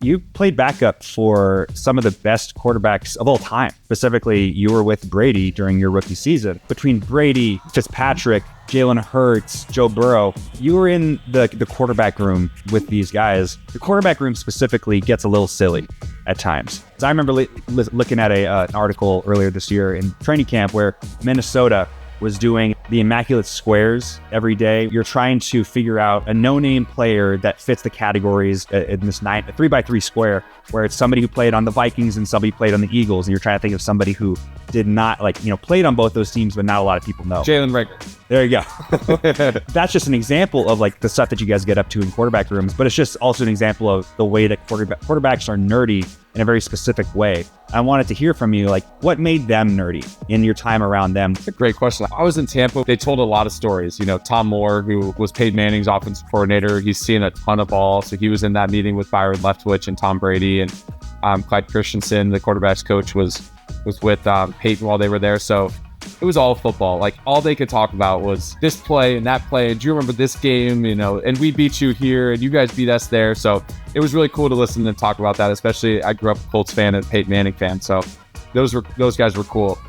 You played backup for some of the best quarterbacks of all time. Specifically, you were with Brady during your rookie season. Between Brady, Fitzpatrick, Jalen Hurts, Joe Burrow, you were in the quarterback room with these guys. The quarterback room specifically gets a little silly at times. I remember looking at an article earlier this year in training camp where Minnesota was doing the immaculate squares every day. You're trying to figure out a no-name player that fits the categories in this 3x3 square, where it's somebody who played on the Vikings and somebody who played on the Eagles, and you're trying to think of somebody who did not, played on both those teams, but not a lot of people know. Jalen Rager. There you go. That's just an example of the stuff that you guys get up to in quarterback rooms, but it's just also an example of the way that quarterbacks are nerdy in a very specific way. I wanted to hear from you, what made them nerdy in your time around them? That's a great question. I was in Tampa. They told a lot of stories. Tom Moore, who was Peyton Manning's offensive coordinator, he's seen a ton of ball. So he was in that meeting with Byron Leftwich and Tom Brady, and Clyde Christensen, the quarterback's coach, was with Peyton while they were there. So it was all football. All they could talk about was this play and that play. And do you remember this game? And we beat you here and you guys beat us there. So it was really cool to listen to them talk about that, especially I grew up a Colts fan and Peyton Manning fan. So those guys were cool.